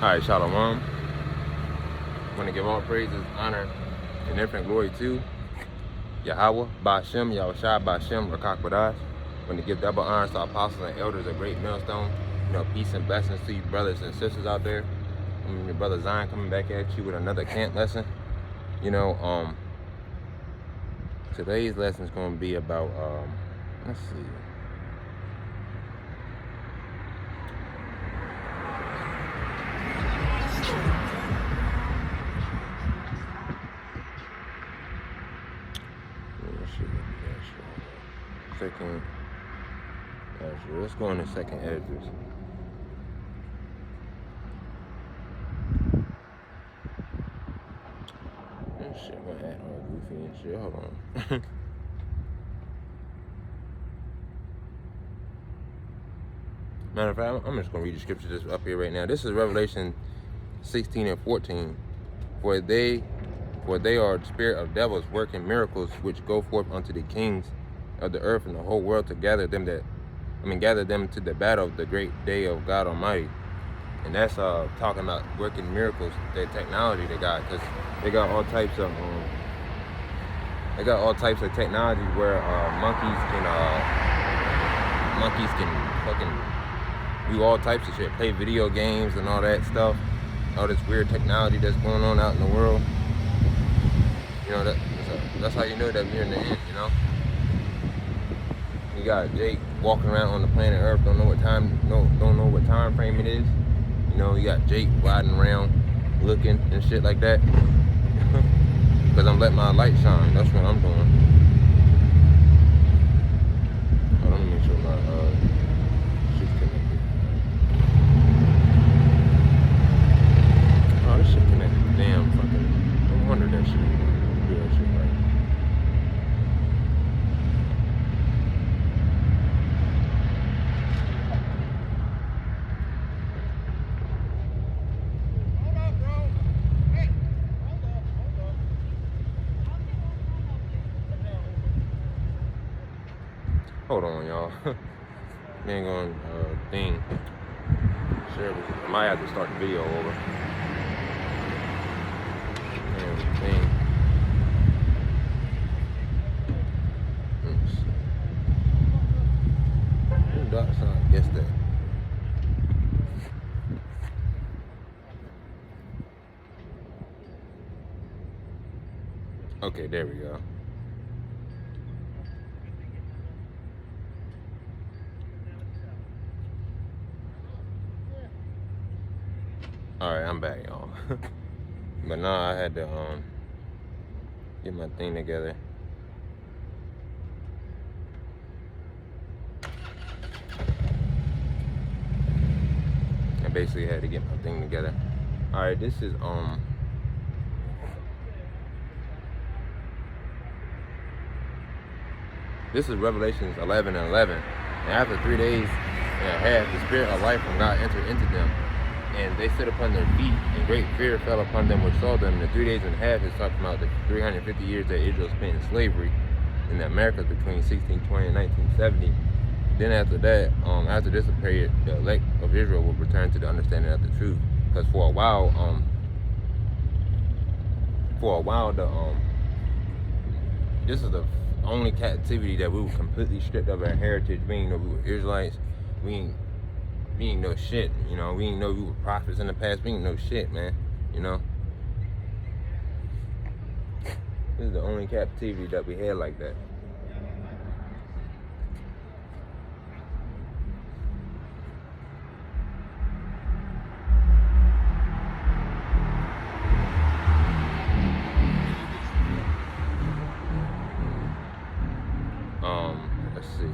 Alright, Shalom. I want to give all praises, honor, and infinite glory to Yahweh, Ba'ashem, Yahushua, Ba'ashem, Rakak Badash. I want to give double honors to our apostles and elders, a great millstone. Peace and blessings to you brothers and sisters out there. Your brother Zion coming back at you with another camp lesson. Today's lesson is going to be about, let's see. Let's go into second Esdras. Shit, my hat all goofy and shit. Hold on. Matter of fact, I'm just gonna read the scripture just up here right now. This is Revelation 16 and 14. For they are the spirit of devils working miracles, which go forth unto the kings of the earth and the whole world to gather them to the battle of the great day of God Almighty. And that's talking about working miracles, the technology they got, because they got all types of technology where monkeys can fucking do all types of shit, play video games and all that stuff, all this weird technology that's going on out in the world. That's how you know that we're in the end. You got Jake walking around on the planet Earth, don't know what time frame it is. You got Jake riding around looking and shit like that. Because I'm letting my light shine. That's what I'm doing. Hold on, let me make sure my shit's connected. Oh, this shit connected. Damn fucking. No wonder that shit ain't do that shit right. Hold on, y'all. Ain't going thing. Sure, I might have to start the video over. Damn thing. Oops. I guess that. Okay, there we go. Alright, I'm back, y'all. But nah, I had to get my thing together. I basically had to get my thing together. Alright, this is Revelations 11 and 11. And after 3 days and a half, the spirit of life from God entered into them. And they stood upon their feet, and great fear fell upon them which saw them. And the 3 days and a half is talking about the 350 years that Israel spent in slavery in the Americas between 1620 and 1970. Then after that, after this period, the elect of Israel will return to the understanding of the truth. Because for a while, this is the only captivity that we were completely stripped of our heritage. We didn't know we were Israelites. We ain't know shit, we didn't know we were prophets in the past. We didn't know shit, man, This is the only captivity that we had like that. Let's see.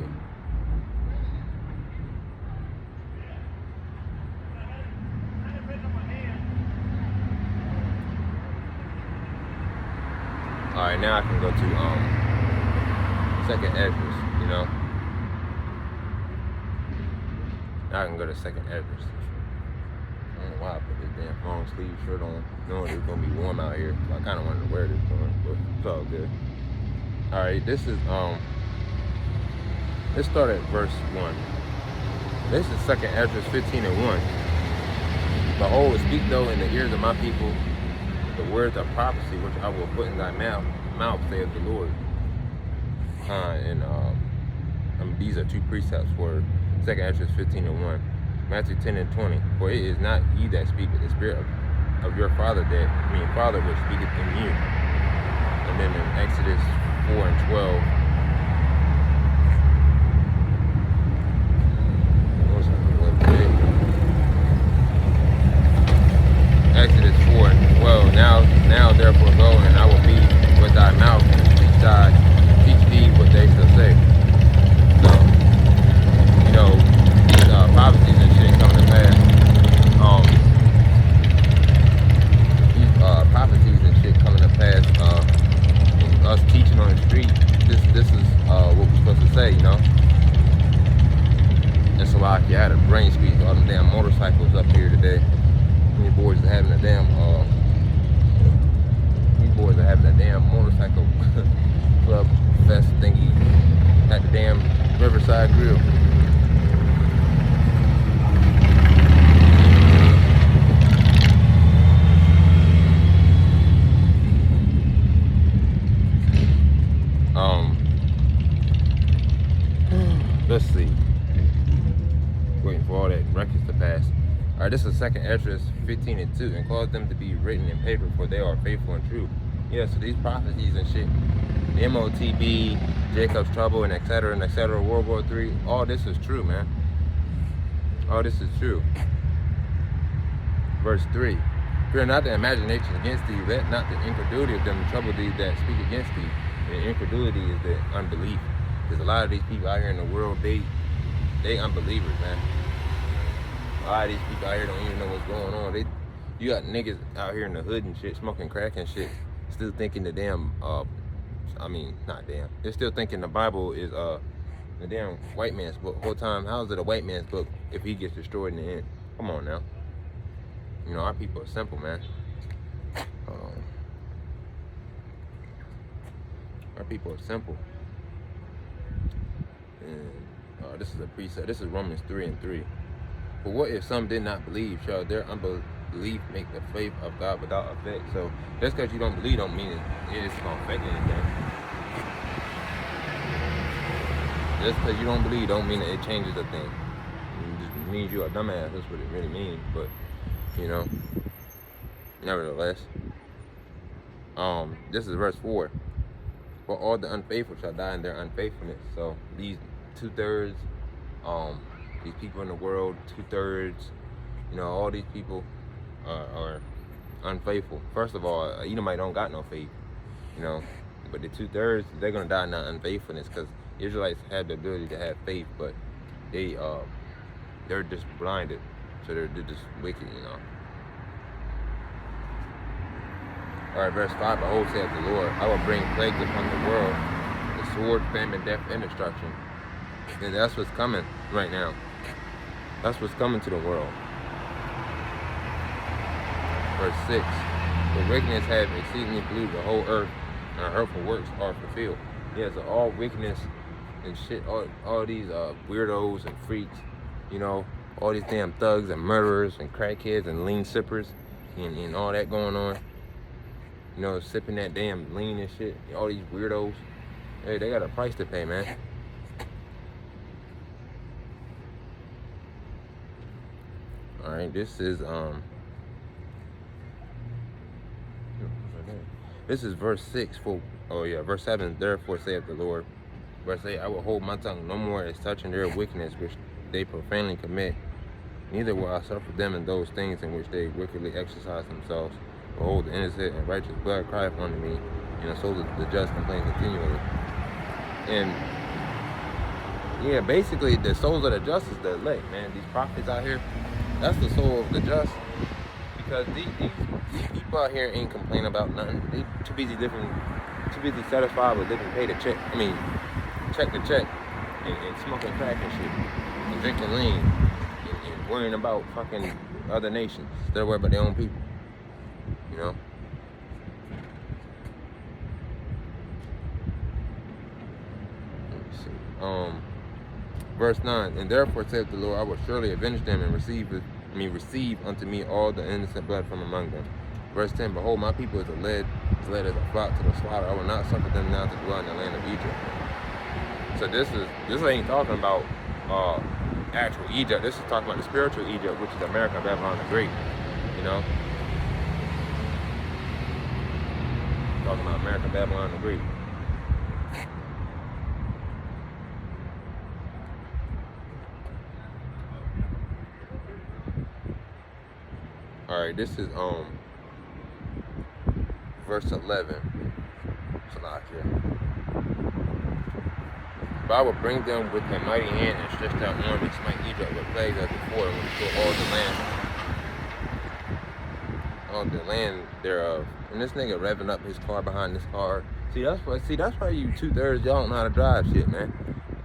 Alright, now I can go to second Esdras, Now I can go to second Esdras. I don't know why I put this damn long sleeve shirt on, knowing it's gonna be warm out here. So I kinda wanted to wear this one, but it's all good. Alright, this is let's start at verse 1. This is second Esdras 15 and 1. Behold, speak though in the ears of my people the words of prophecy, which I will put in thy mouth, saith the Lord. These are two precepts for 2 Ezra 15:1. Matthew 10:20. For it is not ye that speak, but the Spirit of your Father Father which speaketh in you. And then in Exodus 4:12. Exodus 4:12. Now therefore go, and I will be with thy mouth, and teach thee what they shall say. So, these prophecies and shit coming to pass. These prophecies and shit coming to pass. And us teaching on the street. This is what we're supposed to say, And so I had a brain squeeze. All them damn motorcycles up here today. These boys are having a damn motorcycle club fest thingy at the damn Riverside Grill. Let's see. Waiting for all that records to pass. All right, this is 2 Ezra 15:2, and cause them to be written in paper, for they are faithful and true. Yeah, so these prophecies and shit, the MOTB, Jacob's Trouble, and et cetera, World War III, all this is true, man. All this is true. Verse 3, fear not the imagination against thee, let not the incredulity of them trouble thee that speak against thee. And incredulity is the unbelief. Because a lot of these people out here in the world, they unbelievers, man. A lot of these people out here don't even know what's going on. You got niggas out here in the hood and shit, smoking crack and shit, still thinking the damn, they're still thinking the Bible is the damn white man's book. Whole time, how is it a white man's book if he gets destroyed in the end? Come on now. Our people are simple, man. Our people are simple. And this is a precept. This is Romans 3:3. But what if some did not believe? Shall their unbelief make the faith of God without effect? So just because you don't believe don't mean it's going to affect anything. Just because you don't believe don't mean that it changes a thing. It just means you're a dumbass. That's what it really means. But, nevertheless. This is verse 4. For all the unfaithful shall die in their unfaithfulness. So these 2/3, these people in the world, 2/3, all these people are unfaithful. First of all, Edomite don't got no faith, but the 2/3, they're gonna die in that unfaithfulness, because Israelites have the ability to have faith, but they're just blinded, so they're just wicked, All right, verse 5, behold, saith the Lord, I will bring plagues upon the world, the sword, famine, death, and destruction. And that's what's coming right now. That's what's coming to the world. Verse 6, the wickedness have exceedingly polluted the whole earth, and our hurtful works are fulfilled. Yeah, so all wickedness and shit, all these weirdos and freaks, all these damn thugs and murderers and crackheads and lean sippers and all that going on. Sipping that damn lean and shit. All these weirdos. Hey, they got a price to pay, man. Alright, this is verse 6. Verse 7. Therefore saith the Lord. Verse 8, I will hold my tongue no more as touching their wickedness which they profanely commit. Neither will I suffer them in those things in which they wickedly exercise themselves. Behold, the innocent and righteous blood crieth unto me, and the soul of the just complain continually. And yeah, basically the souls of the just is the elect, man. These prophets out here, that's the soul of the just. Because these people out here ain't complaining about nothing. They too busy satisfied with living pay to check. Check to check, and smoking crack and shit, and drinking lean, and worrying about fucking other nations. They're worried about their own people. Let me see. Verse 9, and therefore saith the Lord, I will surely avenge them and receive receive unto me all the innocent blood from among them. Verse 10, behold, my people is led as a flock to the slaughter. I will not suffer them now to dwell in the land of Egypt. So this ain't talking about actual Egypt. This is talking about the spiritual Egypt, which is America, Babylon the Great. You know? Talking about America, Babylon the Great. Alright, this is verse 11. Salakia. But I will bring them with a mighty hand and stretched out arm and smite Egypt with plagues as before, and will destroy all the land thereof. And this nigga revving up his car behind this car. See, that's why you 2/3 y'all don't know how to drive shit, man.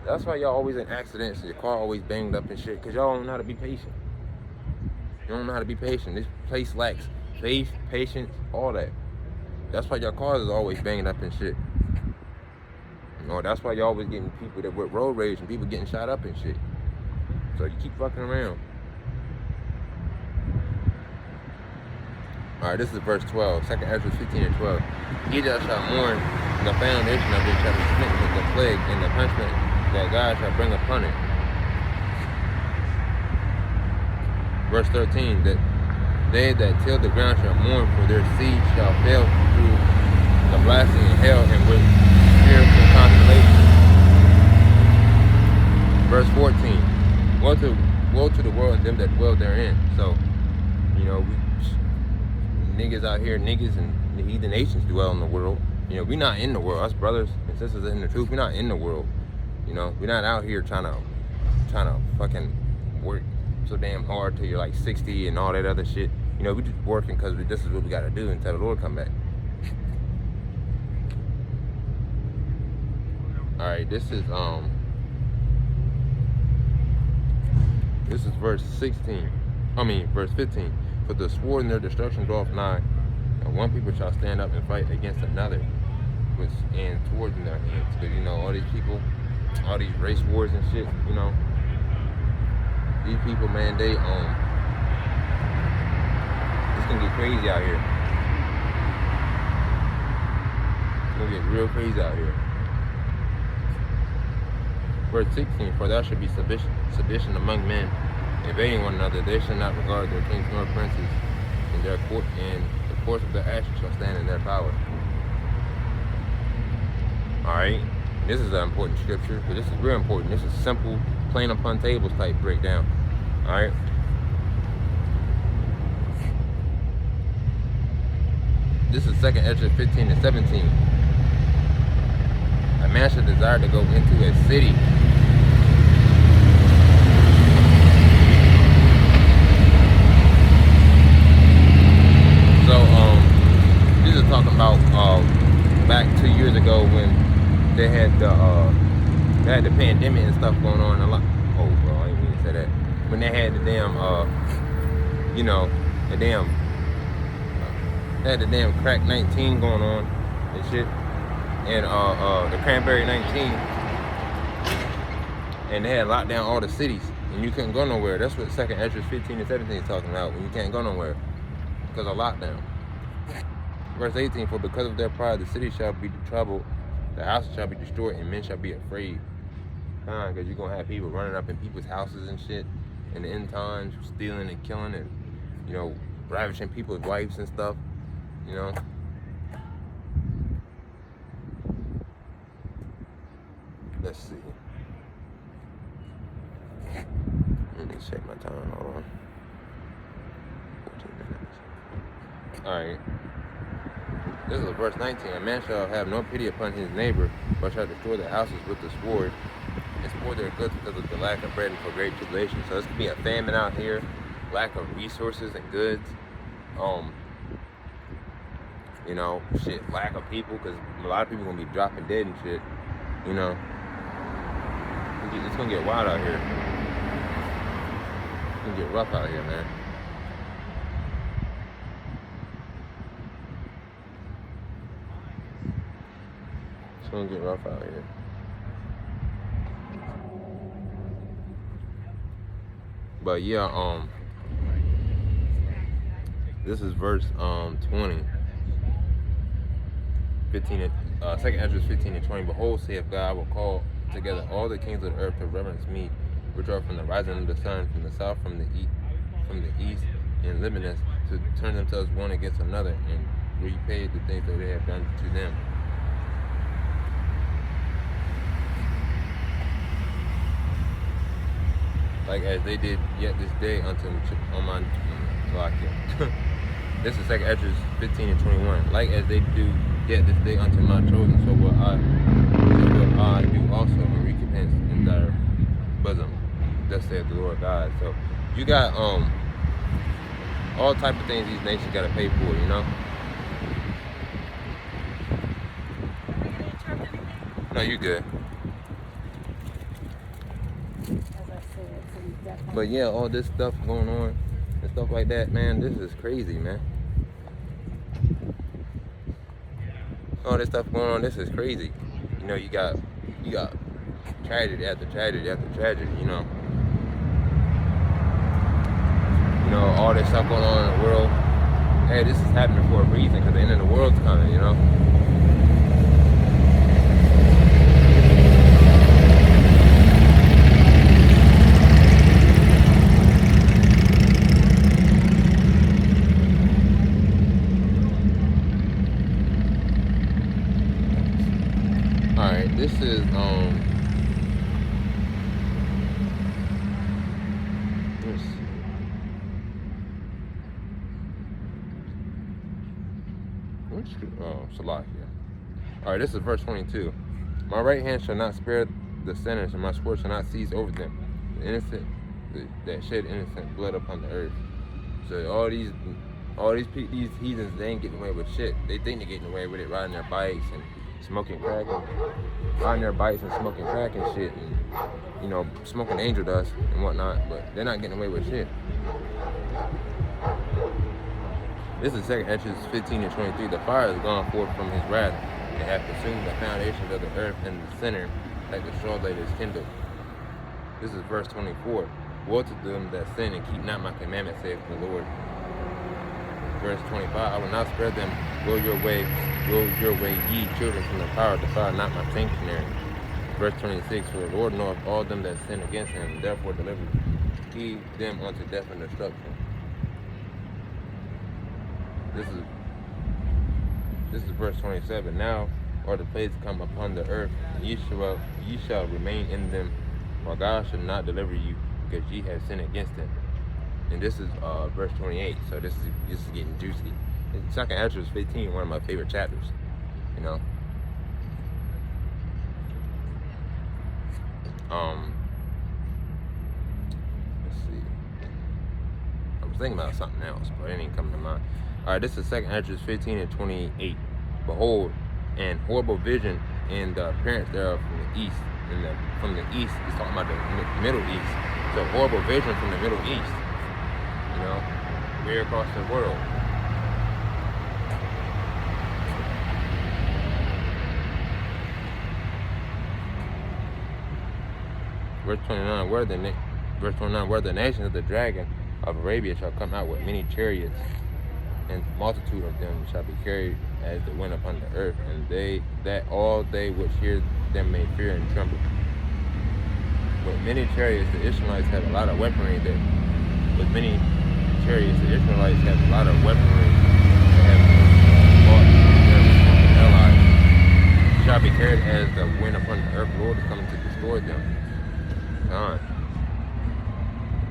That's why y'all always in accidents and your car always banged up and shit, cause y'all don't know how to be patient. You don't know how to be patient. This place lacks faith, patience, all that. That's why your cars is always banging up and shit. You know, that's why y'all always getting people that with road rage and people getting shot up and shit. So you keep fucking around. Alright, this is verse 12, 2nd Ezra 15 and 12. Egypt shall mourn, and the foundation of it shall be smitten with the plague, and the punishment that God shall bring upon it. Verse 13, that they that till the ground shall mourn, for their seed shall fail through the blasting and hell, and with fearful consolation. Verse 14, woe to the world and them that dwell therein. So, you know, niggas out here, niggas and the heathen nations dwell in the world. You know, we not in the world. Us brothers and sisters in the truth, we not in the world. You know, we're not out here trying to fucking work so damn hard till you're like 60 and all that other shit. You know, we just working because this is what we gotta do until the Lord come back. All right, this is verse 16. Verse 15. For the sword and their destruction draweth nigh, and one people shall stand up and fight against another, and towards their hands. Because you know, all these people, all these race wars and shit, you know, these people, man, they it's gonna get crazy out here. It's gonna get real crazy out here. Verse 16, for thou should be sedition among men, invading one another. They shall not regard their kings nor princes, and their court and the course of their actions shall stand in their power. Alright, this is an important scripture, but this is real important. This is simple, plain upon tables type breakdown. Alright. This is 2nd Ezra 15 and 17. A man should desire to go into a city. So, this is talking about back 2 years ago when they had the pandemic and stuff going on a lot. Oh, bro, I didn't mean to say that. When they had the damn, they had the damn crack 19 going on and shit, and the cranberry 19, and they had locked down all the cities, and you couldn't go nowhere. That's what 2nd Ezra 15 and 17 is talking about, when you can't go nowhere because of lockdown. Verse 18, for because of their pride, the city shall be troubled, the houses shall be destroyed, and men shall be afraid. Because you're going to have people running up in people's houses and shit in the end times, stealing and killing and, you know, ravishing people's wives and stuff, you know. Let's see. Let me check my time, hold on. 14 minutes. Alright. This is verse 19. A man shall have no pity upon his neighbor, but shall destroy their houses with the sword, and spoil their goods because of the lack of bread and for great tribulation. So it's gonna be a famine out here, lack of resources and goods. You know, shit, lack of people, because a lot of people gonna be dropping dead and shit. You know, it's gonna get wild out here. It's gonna get rough out here, man. It's gonna get rough out here. But yeah, This is verse 20. 15 2nd Ezra 15 and 20. Behold, saith God, I will call together all the kings of the earth to reverence me, which are from the rising of the sun, from the south, from the east, and Lebanon, to turn themselves one against another and repay the things that they have done to them. Like as they did yet this day unto Oman Salakia. This is 2nd Ezra 15 and 21. Like as they do yet this day unto my chosen, so will I do also in recompense in their bosom. Thus saith the Lord God. So you got all type of things these nations gotta pay for, you know? No, you good. But yeah, all this stuff going on and stuff like that, man, this is crazy, man. All this stuff going on, this is crazy. You know, you got tragedy after tragedy after tragedy, you know. You know, all this stuff going on in the world. Hey, this is happening for a reason, because the end of the world's coming, you know. Alright, this is Salakia. Alright, this is verse 22. My right hand shall not spare the sinners, and my sword shall not cease over them. The innocent that shed innocent blood upon the earth. So all these heathens, they ain't getting away with shit. They think they're getting away with it, riding their bikes and smoking crack, riding their bikes and smoking crack and shit, and you know, smoking angel dust and whatnot. But they're not getting away with shit. This is 2nd Ezra 15 and 23. The fire has gone forth from his wrath, and hath consumed the foundations of the earth and the center, like the straw that is kindled. This is verse 24. Woe to them that sin and keep not my commandments, saith the Lord. Verse 25. I will not spare them. Go your way, ye children, from the power, defile not my sanctuary. Verse 26. For the Lord knoweth all them that sin against him, therefore deliver he them unto death and destruction. This is verse 27. Now are the plagues come upon the earth, and ye shall remain in them, for God shall not deliver you, because ye have sinned against him. And this is verse 28. So this is getting juicy. 2nd Ezra 15, one of my favorite chapters. You know. Let's see. I was thinking about something else, but it ain't coming to mind. Alright, this is 2nd Ezra 15 and 28. Behold, an horrible vision in the appearance thereof from the east. From the east, he's talking about the Middle East. It's a horrible vision from the Middle East. You know, way across the world. Verse 29, where the nations of the dragon of Arabia shall come out with many chariots, and multitude of them shall be carried as the wind upon the earth, and all they which hear them may fear and tremble. With many chariots, the Ishmaelites have a lot of weaponry there. With many chariots, the Israelites have a lot of weaponry. They have fought their allies. Shall be carried as the wind upon the earth. The Lord is coming to destroy them.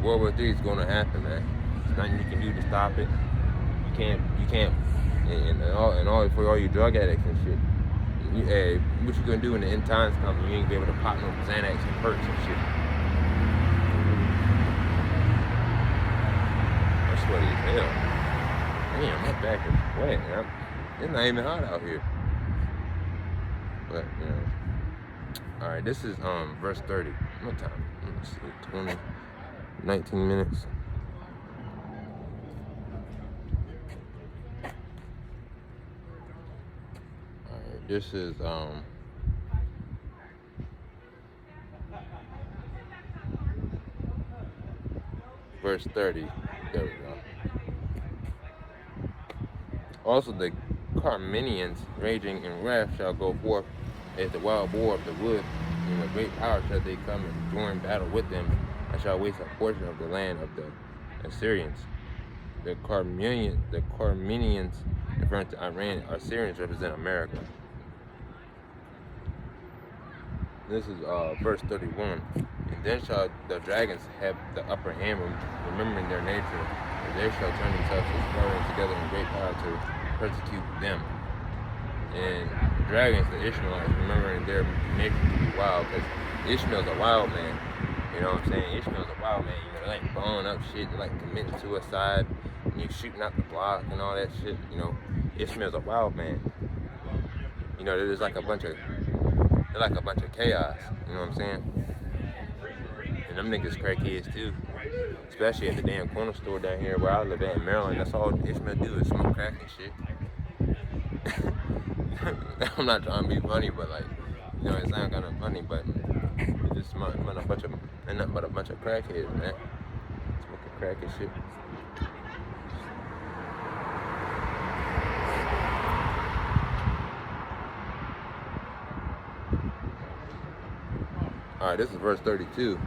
World War III is going to happen, man. There's nothing you can do to stop it. You can't, and all for all you drug addicts and shit. Hey, what you gonna do when the end times come? You ain't gonna be able to pop no Xanax and perks and shit. I'm sweaty as hell. Damn, my back is wet, man. It's not even hot out here. But, you know. Alright, this is verse 30. What time? Let's see, 19 minutes. Alright, this is verse 30. There we go. Also the Carmenians, raging in wrath, shall go forth as the wild boar of the wood. In a great power shall they come and join battle with them, and shall waste a portion of the land of the Assyrians. The Carmenians, referring to Iran, Assyrians represent America. This is verse 31. And then shall the dragons have the upper hand, remembering their nature, and they shall turn themselves exploring together in great power to persecute them. And the dragons, the Ishmaelites, remembering their nature to be wild, because Ishmael's a wild man. You know what I'm saying? Ishmael's a wild man. You know, they like blowing up shit, they like committing suicide, and you shooting out the block and all that shit. You know, Ishmael's a wild man. You know, there's like a bunch of chaos. You know what I'm saying? And them niggas crackheads too. Especially at the damn corner store down here where I live at in Maryland. That's all Ishmael do is smoke crack and shit. I'm not trying to be funny, but like, you know, it's not kind of funny, but it's just nothing but a bunch of crackheads, man. Smoking crack and shit. Alright, this is verse 32.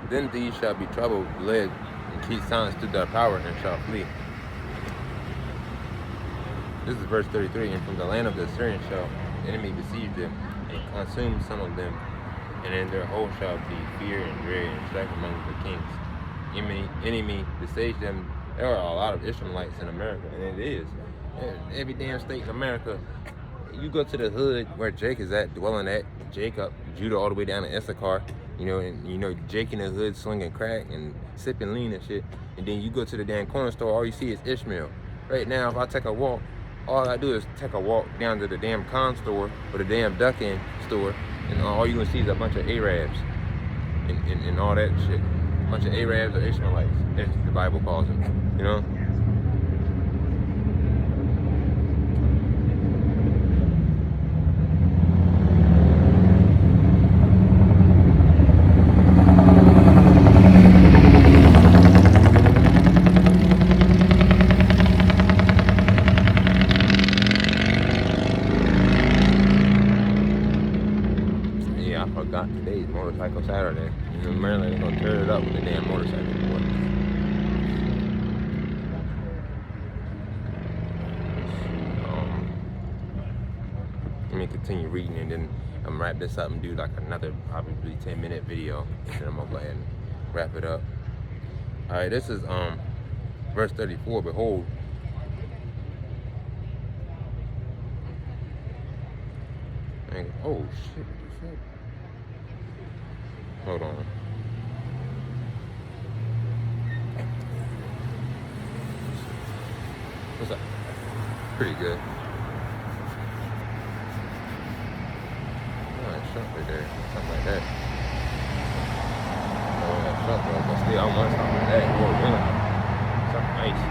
Then these shall be troubled, led, and keep silence to their power, and shall flee. This is verse 33. And from the land of the Assyrians shall the enemy besiege them, and consume some of them, and in their whole shall be fear and dread, and strife among the kings. Enemy besiege them. There are a lot of Ishmaelites in America, and it is. Every damn state in America. You go to the hood where Jake is at, dwelling at, Jacob, Judah, all the way down to Issachar, you know, and you know Jake in the hood slinging crack and sipping lean and shit. And then you go to the damn corner store, all you see is Ishmael. Right now, if I take a walk, all I do is take a walk down to the damn con store or the damn duck-in store, and all you gonna see is a bunch of Arabs and all that shit. A bunch of Arabs or Ishmaelites, as the Bible calls them, you know? Today's Motorcycle Saturday. You know, Maryland is gonna tear it up with the damn motorcycle boy. Let me continue reading and then I'm gonna wrap this up and do like another probably 10-minute video, and then I'm gonna go ahead and wrap it up. Alright, this is verse 34. Behold, oh shit, what the fuck? Hold on. What's up? Pretty good. Oh, that shot right there. Something like that. Oh, that shot, bro. But still, I want something like that. Oh, really? Something nice.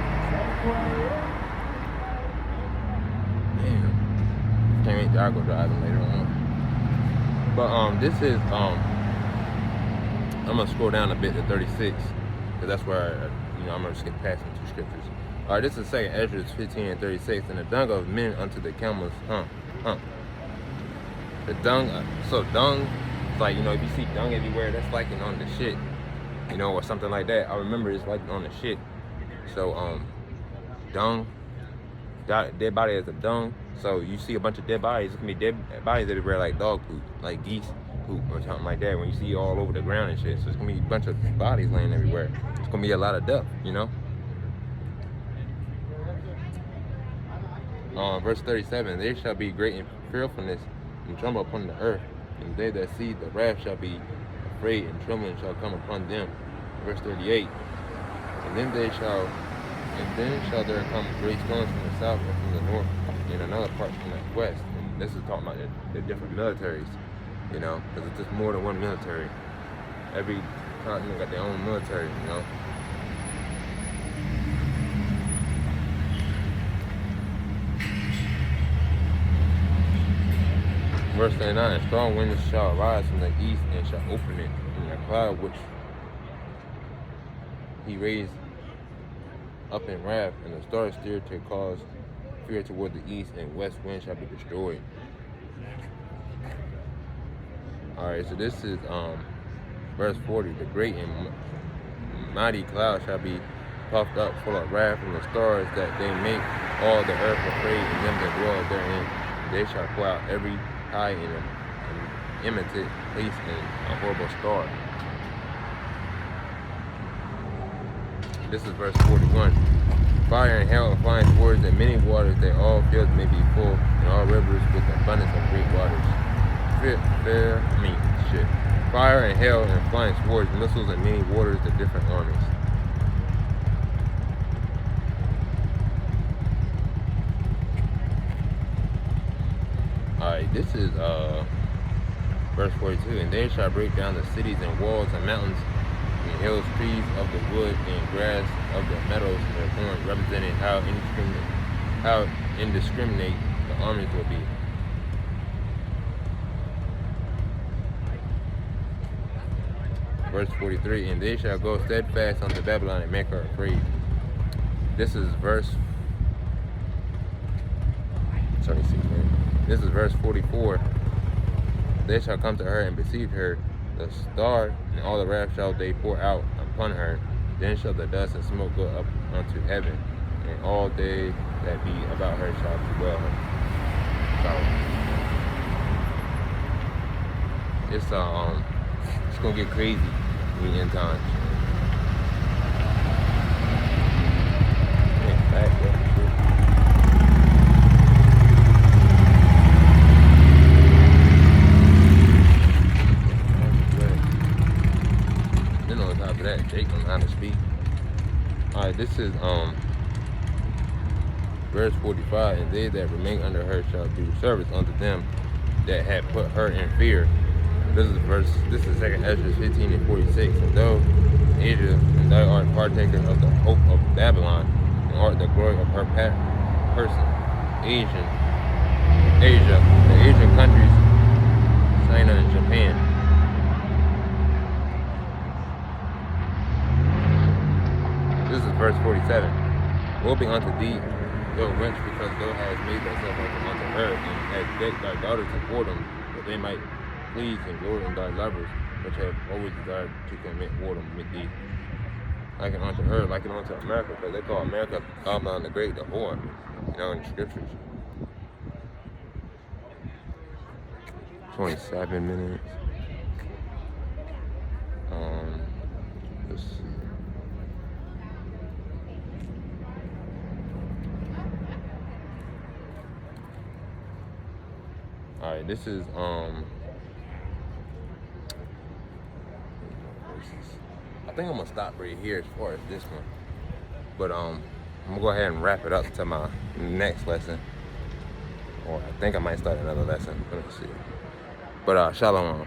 Damn. Can't wait till I go driving later on. But this is I'm gonna scroll down a bit to 36, because that's where I'm gonna skip past some 2 scriptures. All right, this is 2nd Ezra 15 and 36. And the dung of men unto the camels, The dung, so dung, it's like, if you see dung everywhere, that's liking on the shit, or something like that. I remember it's liking on the shit. So dung, dead body is a dung. So you see a bunch of dead bodies. It can be dead bodies everywhere, like dog poop, like geese poop or something like that, when you see all over the ground and shit. So it's gonna be a bunch of bodies laying everywhere. It's gonna be a lot of death, Verse 37, there shall be great fearfulness and tremble upon the earth, and they that see the wrath shall be afraid, and trembling shall come upon them. Verse 38, and then shall there come great storms from the south and from the north, and another part from the west. And this is talking about the different militaries, because it's just more than one military. Every continent got their own military, Verse 39, and strong winds shall arise from the east and shall open it, and the cloud which he raised up in wrath, and the stars steer to cause fear toward the east, and west wind shall be destroyed. Alright, so this is verse 40. The great and mighty cloud shall be puffed up full of wrath, and the stars that they make all the earth afraid, and them that dwell therein. They shall pour out every high and imitate place and a horrible star. This is verse 41. Fire and hail and flying swords and many waters, that all fields may be full, and all rivers with abundance of great waters. Fire and hail and flying swords, missiles and many waters, the different armies. Alright, this is verse 42. And they shall break down the cities and walls and mountains and hills, trees of the wood and grass of the meadows, and their horns, representing how indiscriminate the armies will be. Verse 43. And they shall go steadfast unto Babylon and make her afraid. This is verse 36. This is verse 44. They shall come to her and besiege her, the star and all the wrath shall they pour out upon her. Then shall the dust and smoke go up unto heaven, and all they that be about her shall bewail her. So it's gonna get crazy in the end times. Jake knows how to speak. Alright, this is verse 45. And they that remain under her shall do service unto them that had put her in fear. This is 2nd Ezra 15 and 46. And though Asia, and thou art partaker of the hope of Babylon, and art the glory of her person. Asia, the Asian countries, China and Japan. This is verse 47. Woe be unto thee, thou wench, because thou hast made thyself unto her, and hast decked thy daughters in whoredom, that they might please and glory in thy lovers, which have always desired to commit whoredom with thee. Liken unto her, liken unto America, because they call America Babylon the Great, the whore, in the scriptures. 27 minutes. Alright, this is I think I'm gonna stop right here as far as this one. But I'm gonna go ahead and wrap it up to my next lesson. Or I think I might start another lesson. Let me see. But shalom.